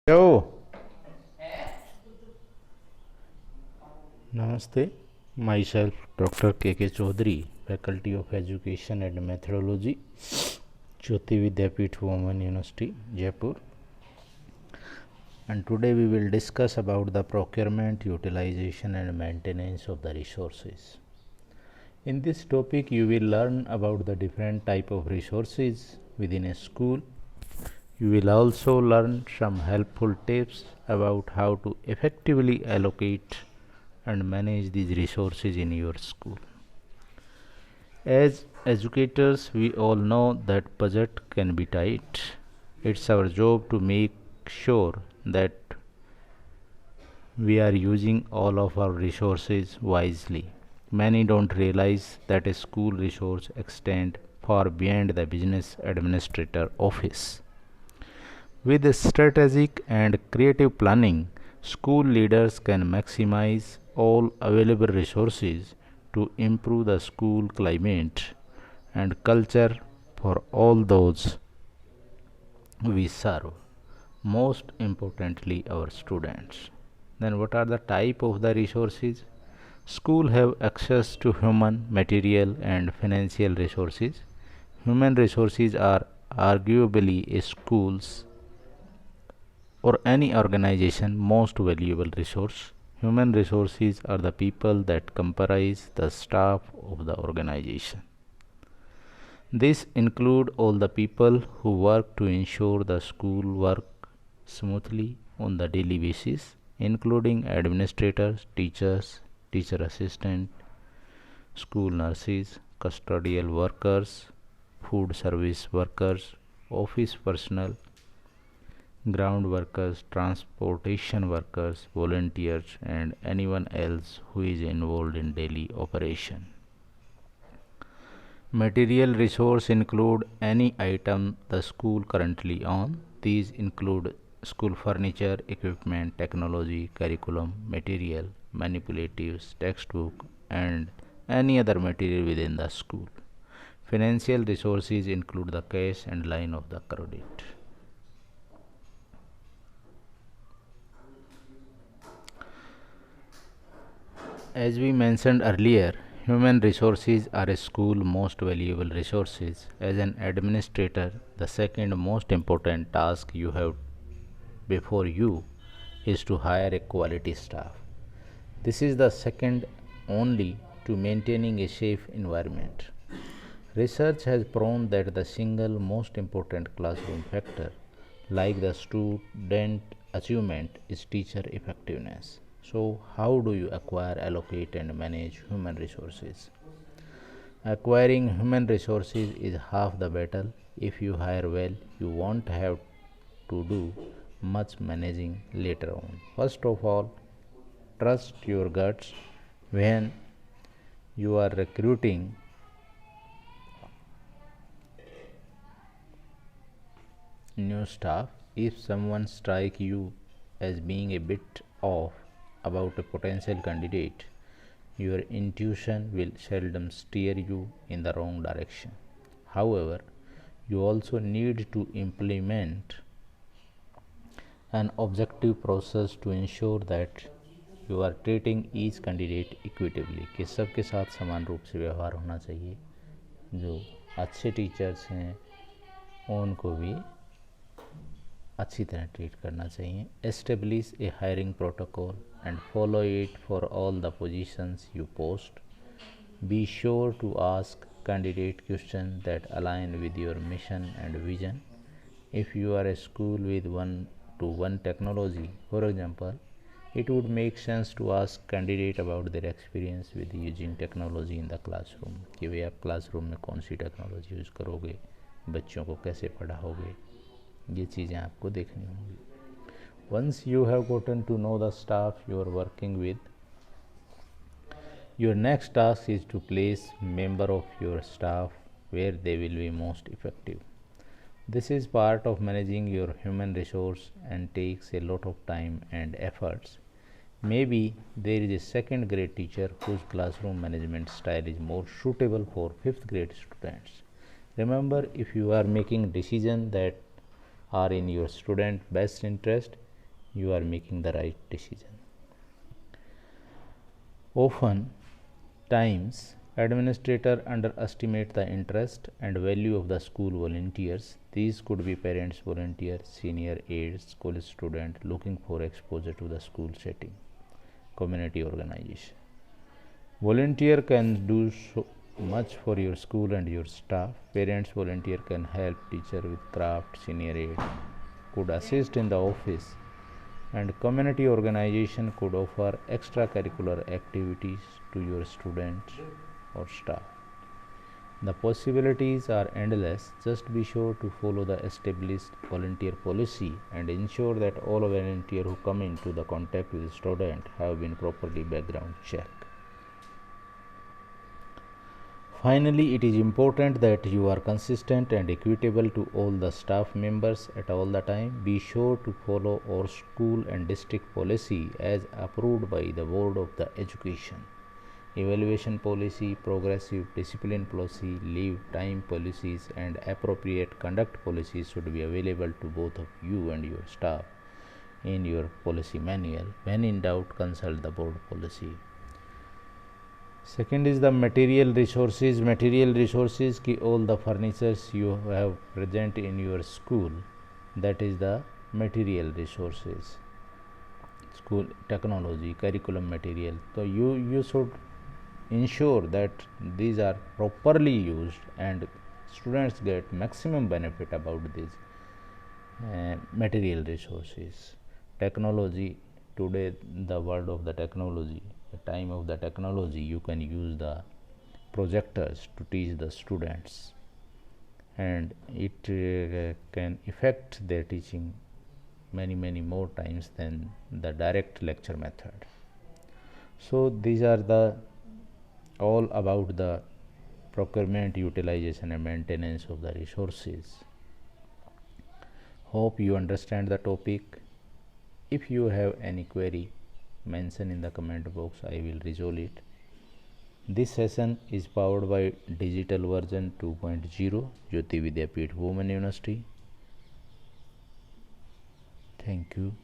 Hello. Namaste. Myself, Dr. K.K. Chaudhary, Faculty of Education and Methodology, Jyoti Vidyapeeth Women University, Jaipur. And today we will discuss about the procurement, utilization and maintenance of the resources. In this topic, you will learn about the different type of resources within a school. You will also learn some helpful tips about how to effectively allocate and manage these resources in your school. As educators, we all know that budget can be tight. It's our job to make sure that we are using all of our resources wisely. Many don't realize that a school resource extend far beyond the business administrator office. With strategic and creative planning, school leaders can maximize all available resources to improve the school climate and culture for all those we serve, most importantly our students. Then what are the type of the resources? School have access to human, material and financial resources. Human resources are arguably a school's or any organization most valuable resource. Human resources are the people that comprise the staff of the organization. This include all the people who work to ensure the school work smoothly on the daily basis, including administrators, teachers, teacher assistant, school nurses, custodial workers, food service workers, office personnel, ground workers, transportation workers, volunteers, and anyone else who is involved in daily operation. Material resource include any item the school currently own. These include school furniture, equipment, technology, curriculum, material, manipulatives, textbook, and any other material within the school. Financial resources include the cash and line of the credit. As we mentioned earlier, human resources are a school's most valuable resources. As an administrator, the second most important task you have before you is to hire a quality staff. This is the second only to maintaining a safe environment. Research has proven that the single most important classroom factor, like the student achievement, is teacher effectiveness. So, how do you acquire, allocate, and manage human resources? Acquiring human resources is half the battle. If you hire well, you won't have to do much managing later on. First of all, trust your guts when you are recruiting new staff. If someone strikes you as being a bit off about a potential candidate, your intuition will seldom steer you in the wrong direction. However, you also need to implement an objective process to ensure that you are treating each candidate equitably, कि सबके साथ समान रूप से व्यवहार होना चाहिए. जो अच्छे टीचर्स हैं उनको भी अच्छी तरह ट्रीट करना चाहिए. Establish a hiring protocol and follow it for all the positions you post. Be sure to ask candidate questions that align with your mission and vision. If you are a school with one-to-one technology, for example, it would make sense to ask candidate about their experience with using technology in the classroom. कि भाई आप classroom में कौन सी technology use करोगे, बच्चों को कैसे पढ़ाओगे, ये चीज़ें आपको देखनी होंगी. Once you have gotten to know the staff you are working with, your next task is to place member of your staff where they will be most effective. This is part of managing your human resource and takes a lot of time and efforts. Maybe there is a second grade teacher whose classroom management style is more suitable for 5th grade students. Remember, if you are making decisions that are in your student best interest, you are making the right decision. Often times administrators underestimate the interest and value of the school volunteers. These could be parents, volunteers, senior aides, college students looking for exposure to the school setting. Community organization. Volunteer can do so much for your school and your staff. Parents volunteer can help teacher with craft. Senior aid could assist in the office, and community organization could offer extracurricular activities to your students or staff. The possibilities are endless. Just be sure to follow the established volunteer policy and ensure that all volunteers who come into the contact with the student have been properly background checked. Finally, it is important that you are consistent and equitable to all the staff members at all the time. Be sure to follow our school and district policy as approved by the Board of the Education. Evaluation policy, progressive discipline policy, leave time policies, and appropriate conduct policies should be available to both of you and your staff in your policy manual. When in doubt, consult the board policy. Second is the material resources. Material resources ki all the furnitures you have present in your school, that is the material resources. School technology, curriculum material. So you should ensure that these are properly used and students get maximum benefit about these material resources. Technology, today the world of the technology, the time of the technology, you can use the projectors to teach the students, and it can affect their teaching many more times than the direct lecture method. So these are the all about the procurement, utilization and maintenance of the resources. Hope you understand the topic. If you have any query, mention in the comment box. I will resolve it. This session is powered by digital version 2.0 Jyoti Vidyapeeth Women University. Thank you.